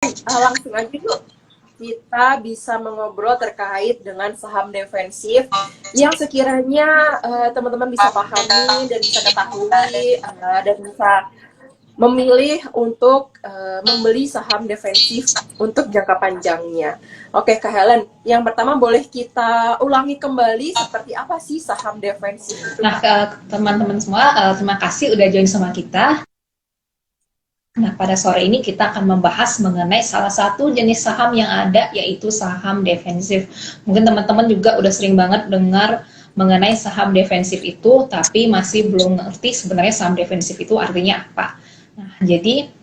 langsung aja yuk kita bisa mengobrol terkait dengan saham defensif yang sekiranya teman-teman bisa pahami dan bisa ketahui dan bisa memilih untuk membeli saham defensif untuk jangka panjangnya. Oke, Kak Helen, yang pertama boleh kita ulangi kembali seperti apa sih saham defensif itu, Nah, Kak? teman-teman semua, terima kasih udah join sama kita. Nah, pada sore ini kita akan membahas mengenai salah satu jenis saham yang ada, yaitu saham defensif. Mungkin teman-teman juga udah sering banget dengar mengenai saham defensif itu, tapi masih belum ngerti sebenarnya saham defensif itu artinya apa. Nah, jadi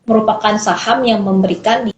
merupakan saham yang memberikan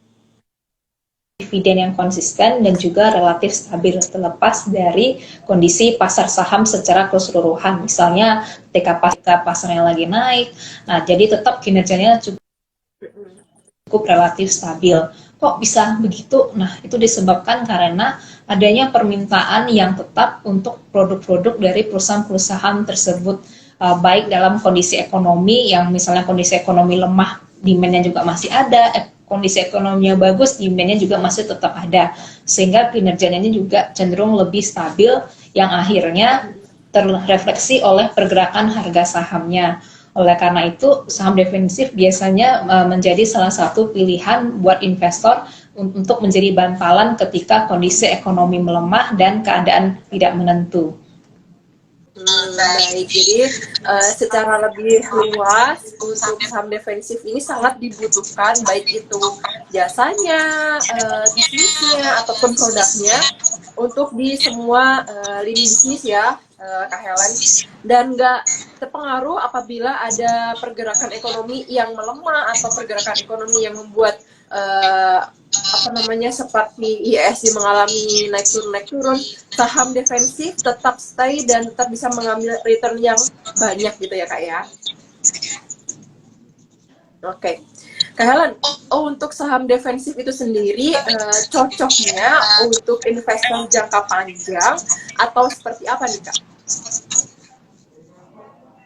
dividen yang konsisten dan juga relatif stabil terlepas dari kondisi pasar saham secara keseluruhan. Misalnya ketika pasarnya lagi naik, nah jadi tetap kinerjanya cukup relatif stabil. Kok bisa begitu? Nah, itu disebabkan karena adanya permintaan yang tetap untuk produk-produk dari perusahaan-perusahaan tersebut, baik dalam kondisi ekonomi yang misalnya kondisi ekonomi lemah, demand-nya juga masih ada, kondisi ekonominya bagus, demand-nya juga masih tetap ada, sehingga kinerjanya juga cenderung lebih stabil, yang akhirnya terrefleksi oleh pergerakan harga sahamnya. Oleh karena itu, saham defensif biasanya menjadi salah satu pilihan buat investor untuk menjadi bantalan ketika kondisi ekonomi melemah dan keadaan tidak menentu. Baik, jadi secara lebih luas untuk saham defensif ini sangat dibutuhkan baik itu jasanya, bisnisnya ataupun produknya untuk di semua lini bisnis ya, Kak Helen. Dan nggak terpengaruh apabila ada pergerakan ekonomi yang melemah atau pergerakan ekonomi yang membuat apa namanya seperti ISG mengalami naik turun, saham defensif tetap stay dan tetap bisa mengambil return yang banyak gitu ya Kak ya. Oke. Kak Helen, untuk saham defensif itu sendiri cocoknya untuk investor jangka panjang atau seperti apa nih Kak?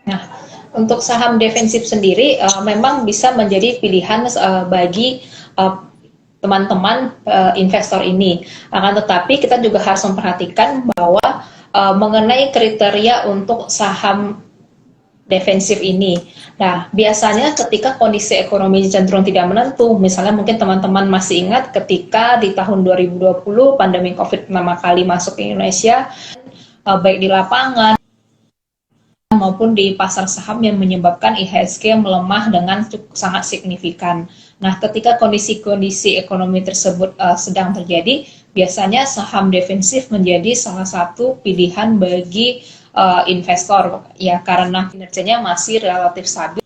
Nah, untuk saham defensif sendiri memang bisa menjadi pilihan bagi teman-teman investor ini. Akan tetapi kita juga harus memperhatikan bahwa mengenai kriteria untuk saham defensif ini. Nah, biasanya ketika kondisi ekonomi cenderung tidak menentu, misalnya mungkin teman-teman masih ingat ketika di tahun 2020 pandemi COVID pertama kali masuk ke Indonesia, baik di lapangan maupun di pasar saham yang menyebabkan IHSG melemah dengan sangat signifikan. Nah, ketika kondisi-kondisi ekonomi tersebut sedang terjadi, biasanya saham defensif menjadi salah satu pilihan bagi investor ya, karena kinerjanya masih relatif stabil,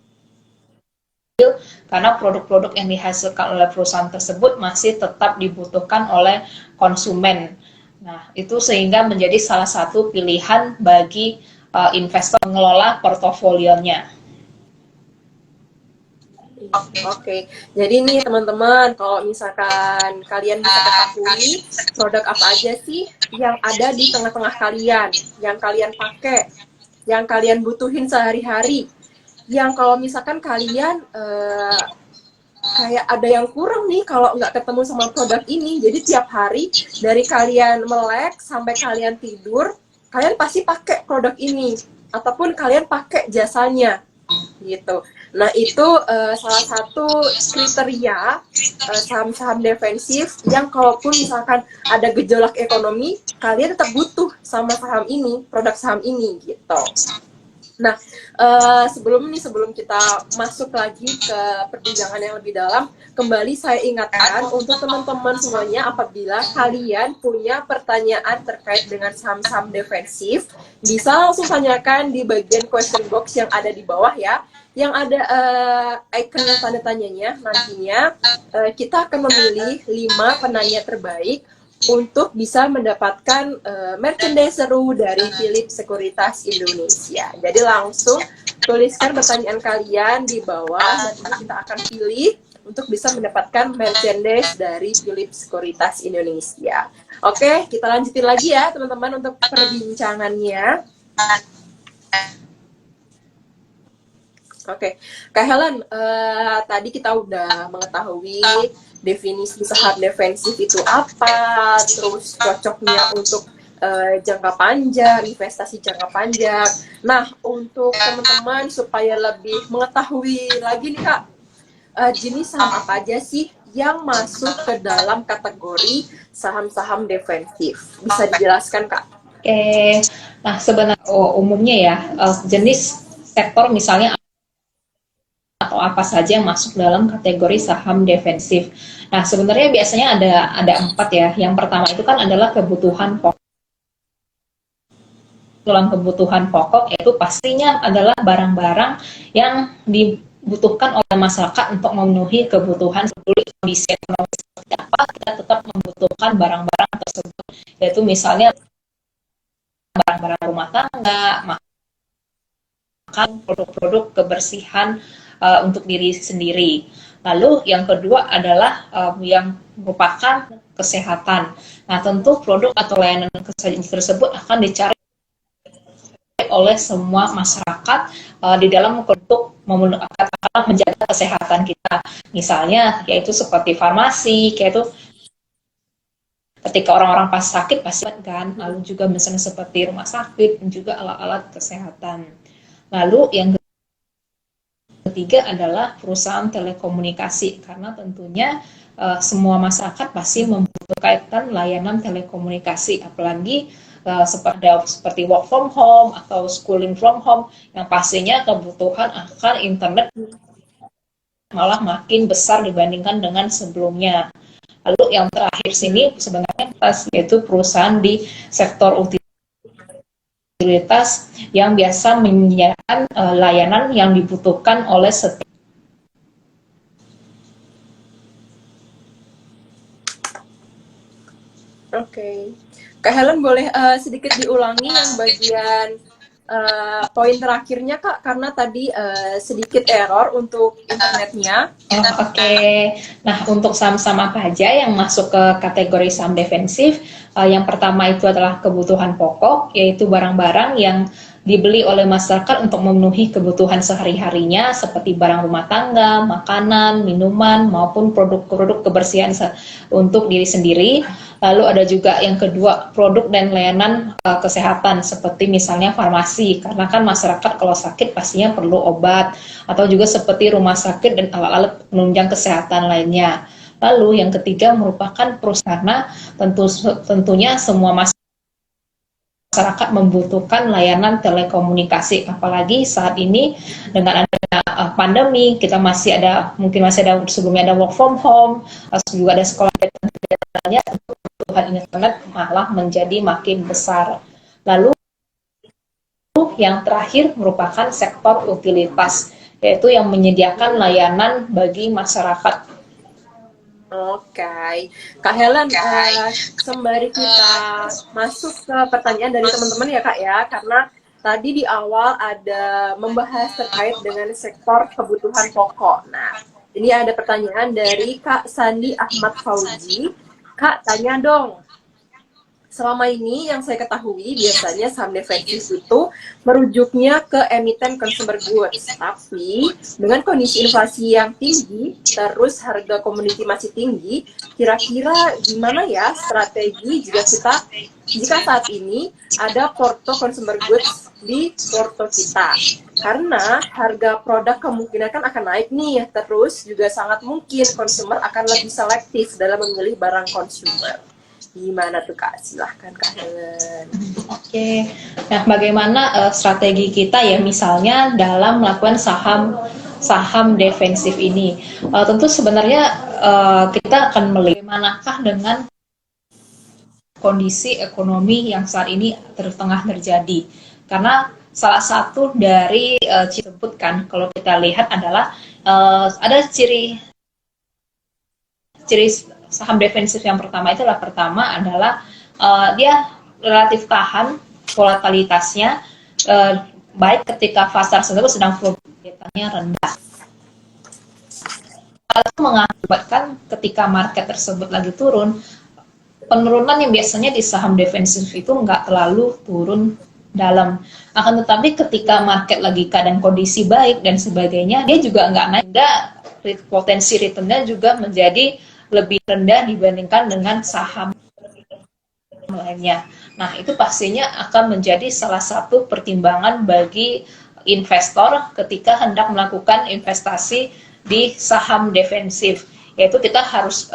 karena produk-produk yang dihasilkan oleh perusahaan tersebut masih tetap dibutuhkan oleh konsumen. Nah, itu sehingga menjadi salah satu pilihan bagi investor mengelola portofolionya. Oke, jadi nih teman-teman, kalau misalkan kalian bisa ketahui produk apa aja sih yang ada di tengah-tengah kalian, yang kalian pakai, yang kalian butuhin sehari-hari, yang kalau misalkan kalian kayak ada yang kurang nih kalau nggak ketemu sama produk ini, jadi tiap hari dari kalian melek sampai kalian tidur, kalian pasti pakai produk ini, ataupun kalian pakai jasanya gitu. Nah itu salah satu kriteria saham-saham defensif yang kalaupun misalkan ada gejolak ekonomi, kalian tetap butuh sama saham ini, produk saham ini gitu. Nah sebelum kita masuk lagi ke perbincangan yang lebih dalam, kembali saya ingatkan untuk teman-teman semuanya, apabila kalian punya pertanyaan terkait dengan saham-saham defensif, bisa langsung tanyakan di bagian question box yang ada di bawah ya, yang ada icon tanda tanyanya. Nantinya kita akan memilih 5 penanya terbaik untuk bisa mendapatkan merchandise seru dari Philips Sekuritas Indonesia. Jadi langsung tuliskan pertanyaan kalian di bawah, nanti kita akan pilih untuk bisa mendapatkan merchandise dari Philips Sekuritas Indonesia. Oke, kita lanjutin lagi ya teman-teman untuk perbincangannya. Oke, Kak Helen, tadi kita udah mengetahui definisi saham defensif itu apa, terus cocoknya untuk jangka panjang, investasi jangka panjang. Nah, untuk teman-teman supaya lebih mengetahui lagi nih Kak, jenis saham apa aja sih yang masuk ke dalam kategori saham-saham defensif? Bisa dijelaskan Kak? Oke, nah sebenarnya umumnya ya jenis sektor misalnya atau apa saja yang masuk dalam kategori saham defensif. Nah sebenarnya biasanya ada 4 ya. Yang pertama itu kan adalah kebutuhan pokok. Dalam kebutuhan pokok yaitu pastinya adalah barang-barang yang dibutuhkan oleh masyarakat untuk memenuhi kebutuhan seperti kondisi ekonomi seperti apa, kita tetap membutuhkan barang-barang tersebut, yaitu misalnya barang-barang rumah tangga, makan, produk-produk kebersihan untuk diri sendiri. Lalu yang kedua adalah yang merupakan kesehatan. Nah tentu produk atau layanan tersebut akan dicari oleh semua masyarakat di dalam untuk menjaga kesehatan kita. Misalnya yaitu seperti farmasi, yaitu ketika orang-orang pas sakit pasti kan, lalu juga misalnya seperti rumah sakit dan juga alat-alat kesehatan. Lalu yang ketiga adalah perusahaan telekomunikasi, karena tentunya semua masyarakat pasti membutuhkan layanan telekomunikasi, apalagi seperti work from home atau schooling from home, yang pastinya kebutuhan akan internet malah makin besar dibandingkan dengan sebelumnya. Lalu yang terakhir sini sebenarnya yaitu perusahaan di sektor utilitas yang biasa menyediakan layanan yang dibutuhkan oleh setiap. Oke. Kak Helen boleh sedikit diulangi yang bagian poin terakhirnya Kak, karena tadi sedikit error untuk internetnya. Oke. Nah, untuk saham-saham apa aja yang masuk ke kategori saham defensif? Yang pertama itu adalah kebutuhan pokok, yaitu barang-barang yang dibeli oleh masyarakat untuk memenuhi kebutuhan sehari-harinya seperti barang rumah tangga, makanan, minuman, maupun produk-produk kebersihan untuk diri sendiri. Lalu ada juga yang kedua, produk dan layanan kesehatan seperti misalnya farmasi, karena kan masyarakat kalau sakit pastinya perlu obat, atau juga seperti rumah sakit dan alat-alat penunjang kesehatan lainnya. Lalu yang ketiga merupakan perusahaan, karena tentunya semua masyarakat membutuhkan layanan telekomunikasi, apalagi saat ini dengan adanya pandemi, kita mungkin masih ada sebelumnya ada work from home, juga ada sekolah datanya, kebutuhan internet malah menjadi makin besar. Lalu yang terakhir merupakan sektor utilitas, yaitu yang menyediakan layanan bagi masyarakat. Oke, Kak Helen, sembari kita masuk ke pertanyaan dari teman-teman ya Kak ya, karena tadi di awal ada membahas terkait dengan sektor kebutuhan pokok. Nah, ini ada pertanyaan dari Kak Sandi Ahmad Fauzi. Kak, tanya dong, selama ini yang saya ketahui biasanya saham defensif itu merujuknya ke emiten consumer goods, tapi dengan kondisi inflasi yang tinggi, terus harga komoditi masih tinggi, kira-kira gimana ya strategi jika saat ini ada porto consumer goods di porto kita? Karena harga produk kemungkinan kan akan naik nih, terus juga sangat mungkin konsumer akan lebih selektif dalam memilih barang konsumer. Gimana tuh Kak? Silahkan Kak Helen. Oke, nah bagaimana strategi kita ya misalnya dalam melakukan saham defensif ini? Tentu sebenarnya kita akan melihat bagaimanakah dengan kondisi ekonomi yang saat ini tengah terjadi. Karena salah satu dari disebutkan kalau kita lihat adalah ada ciri saham defensif yang pertama adalah dia relatif tahan volatilitasnya, baik ketika pasar tersebut sedang volatilitasnya rendah. Itu mengakibatkan ketika market tersebut lagi turun, penurunan yang biasanya di saham defensif itu nggak terlalu turun dalam. Akan tetapi ketika market lagi keadaan kondisi baik dan sebagainya, dia juga nggak naik, potensi returnnya juga menjadi lebih rendah dibandingkan dengan saham lainnya. Nah, itu pastinya akan menjadi salah satu pertimbangan bagi investor ketika hendak melakukan investasi di saham defensif. Yaitu kita harus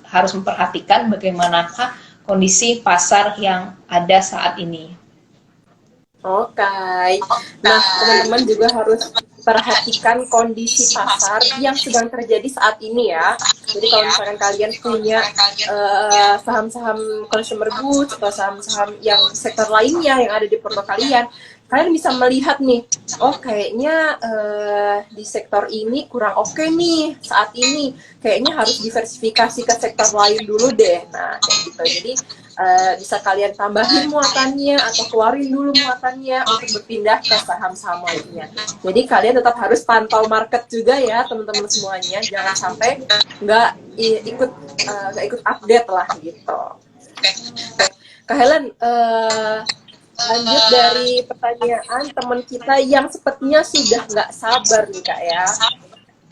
harus memperhatikan bagaimanakah kondisi pasar yang ada saat ini. Oke. Nah, teman-teman juga harus perhatikan kondisi pasar yang sedang terjadi saat ini ya. Jadi kalau misalkan kalian punya saham-saham consumer goods atau saham-saham yang sektor lainnya yang ada di portfolio kalian, kalian bisa melihat nih, oh kayaknya di sektor ini kurang oke nih saat ini. Kayaknya harus diversifikasi ke sektor lain dulu deh. Nah, kayak gitu. Jadi bisa kalian tambahin muatannya atau keluarin dulu muatannya untuk berpindah ke saham-saham lainnya. Jadi kalian tetap harus pantau market juga ya teman-teman semuanya. Jangan sampai nggak ikut update lah gitu. Kak Helen, lanjut dari pertanyaan teman kita yang sepertinya sudah nggak sabar nih Kak ya.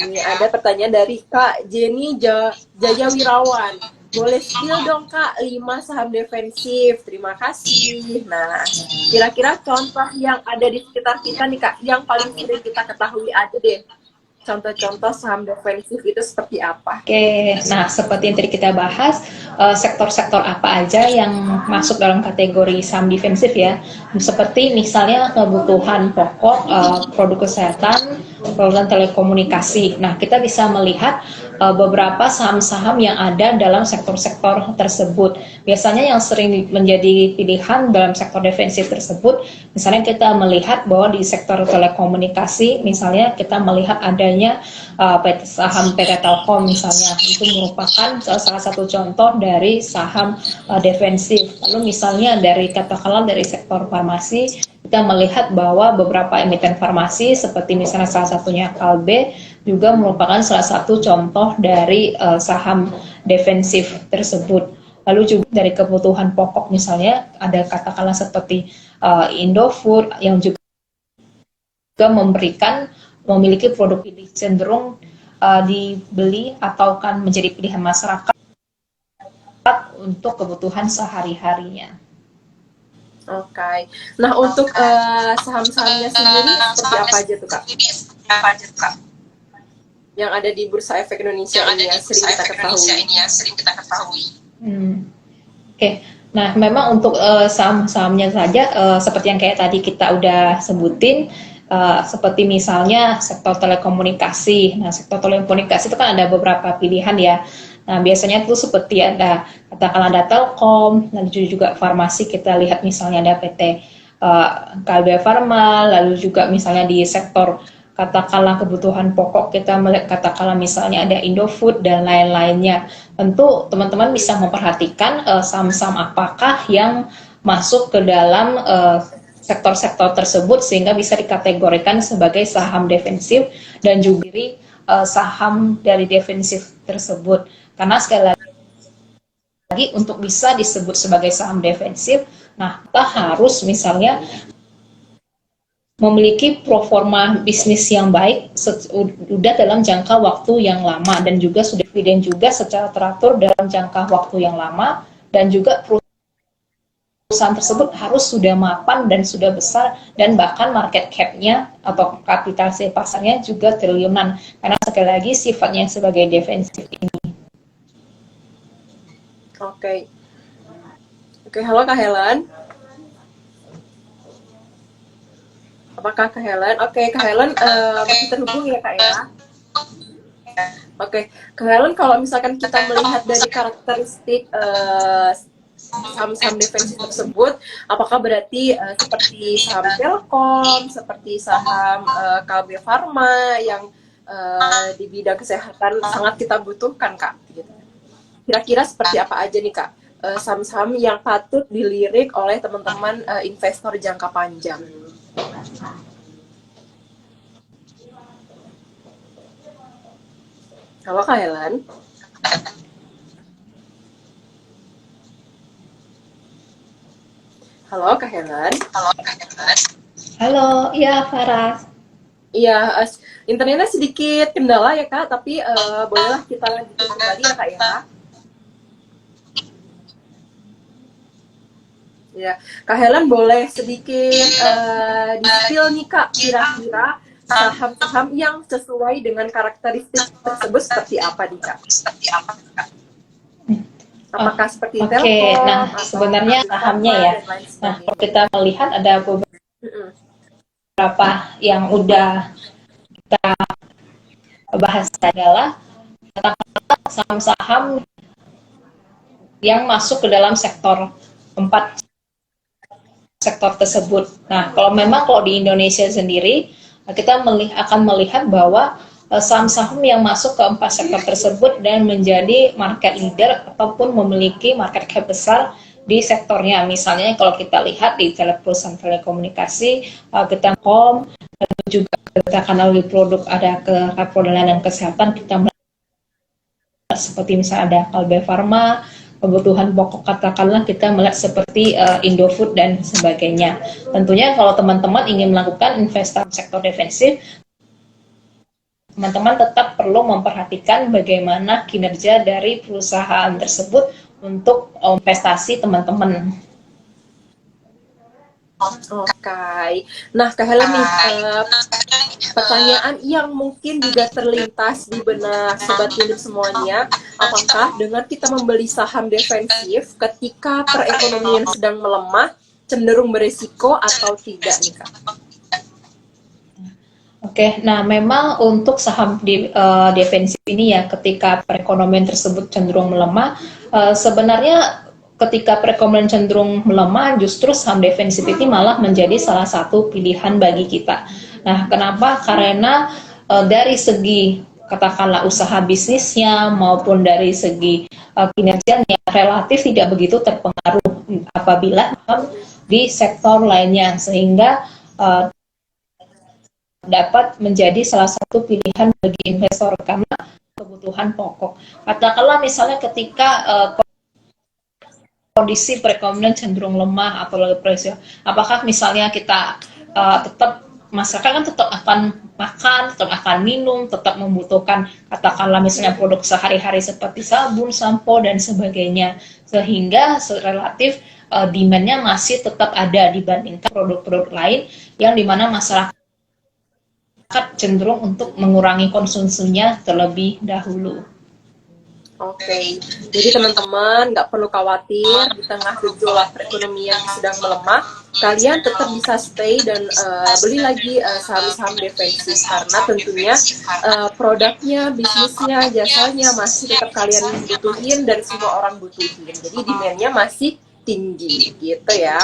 Ini ada pertanyaan dari Kak Jenny Jaya Wirawan. Boleh spill dong Kak 5 saham defensif. Terima kasih. Nah, kira-kira contoh yang ada di sekitar kita nih Kak, yang paling sering kita ketahui aja deh. Contoh-contoh saham defensif itu seperti apa? Oke, nah seperti yang tadi kita bahas, sektor-sektor apa aja yang masuk dalam kategori saham defensif ya, seperti misalnya kebutuhan pokok, produk kesehatan, produk telekomunikasi. Nah, kita bisa melihat beberapa saham-saham yang ada dalam sektor-sektor tersebut. Biasanya yang sering menjadi pilihan dalam sektor defensif tersebut, misalnya kita melihat bahwa di sektor telekomunikasi, misalnya kita melihat adanya saham PT Telkom misalnya, itu merupakan salah satu contoh dari saham defensif. Lalu misalnya katakanlah dari sektor farmasi, kita melihat bahwa beberapa emiten farmasi seperti misalnya salah satunya Kalbe juga merupakan salah satu contoh dari saham defensif tersebut. Lalu juga dari kebutuhan pokok misalnya ada katakanlah seperti Indofood yang juga memiliki produk cenderung dibeli atau kan menjadi pilihan masyarakat untuk kebutuhan sehari-harinya. Oke. Nah, untuk saham-sahamnya sendiri seperti apa aja tuh Kak? Yang ada di Bursa Efek Indonesia ini yang sering kita ketahui. Oke. Nah, memang untuk saham-sahamnya saja seperti yang kayak tadi kita udah sebutin, seperti misalnya sektor telekomunikasi. Nah, sektor telekomunikasi itu kan ada beberapa pilihan ya. Nah, biasanya itu seperti ada katakanlah ada Telkom, lalu juga farmasi kita lihat misalnya ada PT Kalbe Farma, lalu juga misalnya di sektor katakanlah kebutuhan pokok kita melihat katakanlah misalnya ada Indofood dan lain-lainnya. Tentu teman-teman bisa memperhatikan saham-saham apakah yang masuk ke dalam sektor-sektor tersebut sehingga bisa dikategorikan sebagai saham defensif dan juga saham dari defensif tersebut. Karena sekali lagi untuk bisa disebut sebagai saham defensif, nah kita harus misalnya memiliki performa bisnis yang baik sudah dalam jangka waktu yang lama dan juga sudah dividen juga secara teratur dalam jangka waktu yang lama dan juga perusahaan tersebut harus sudah mapan dan sudah besar dan bahkan market cap-nya atau kapitalisasi pasarnya juga triliunan karena sekali lagi sifatnya sebagai defensif ini. Oke, halo Kak Helen. Apakah Kak Helen? Oke, Kak Helen masih terhubung ya Kak ya? Oke, Kak Helen kalau misalkan kita melihat dari karakteristik saham-saham defensif tersebut, apakah berarti seperti saham Telkom, seperti saham Kalbe Farma yang di bidang kesehatan sangat kita butuhkan Kak? Gitu. Kira-kira seperti apa aja nih Kak saham-saham yang patut dilirik oleh teman-teman investor jangka panjang? Halo Kak Helen. Halo Kak Helen. Halo, iya Farah. Iya, internetnya sedikit kendala ya Kak, tapi bolehlah kita lanjutin kembali ya Kak ya. Ya, Kak Helen boleh sedikit di-spill nih Kak, kira-kira saham-saham yang sesuai dengan karakteristik tersebut seperti apa nih Kak? Oh, Apakah seperti oke. Telkom Nah, atau sebenarnya Adi sahamnya Pharma ya. dan lain Nah, kalau sebagainya? kita melihat ada Mm-mm. beberapa yang udah kita bahas adalah saham-saham yang masuk ke dalam sektor empat sektor tersebut. Nah, kalau di Indonesia sendiri, kita akan melihat bahwa saham-saham yang masuk ke empat sektor tersebut dan menjadi market leader ataupun memiliki market cap besar di sektornya. Misalnya kalau kita lihat di perusahaan telekomunikasi, kita Telkom, juga kita kenal di produk ada ke layanan kesehatan, kita seperti misalnya ada Kalbe Farma, kebutuhan pokok katakanlah kita melihat seperti Indofood dan sebagainya. Tentunya kalau teman-teman ingin melakukan investasi sektor defensif, teman-teman tetap perlu memperhatikan bagaimana kinerja dari perusahaan tersebut untuk investasi teman-teman. Oke. Nah, Kak Helen nih, pertanyaan yang mungkin juga terlintas di benak Sobat Unip semuanya, apakah dengan kita membeli saham defensif ketika perekonomian sedang melemah, cenderung beresiko atau tidak nih Kak? Oke, nah memang untuk saham defensif ini ya ketika perekonomian tersebut cenderung melemah, sebenarnya ketika perekonomian cenderung melemah justru saham defensif ini malah menjadi salah satu pilihan bagi kita. Nah, kenapa? Karena dari segi katakanlah usaha bisnisnya maupun dari segi kinerjanya relatif tidak begitu terpengaruh apabila di sektor lainnya sehingga dapat menjadi salah satu pilihan bagi investor karena kebutuhan pokok. Katakanlah misalnya ketika kondisi perekonomian cenderung lemah atau lagi presio, apakah misalnya kita tetap masyarakat kan tetap akan makan, tetap akan minum, tetap membutuhkan katakanlah misalnya produk sehari-hari seperti sabun, sampo dan sebagainya, sehingga relatif demand-nya masih tetap ada dibandingkan produk-produk lain yang dimana masyarakat cenderung untuk mengurangi konsumsinya terlebih dahulu. Oke, jadi teman-teman nggak perlu khawatir di tengah gejolak perekonomian yang sedang melemah, kalian tetap bisa stay dan beli lagi saham-saham defensif karena tentunya produknya, bisnisnya, jasanya masih tetap kalian butuhin dan semua orang butuhin. Jadi demand-nya masih tinggi gitu ya.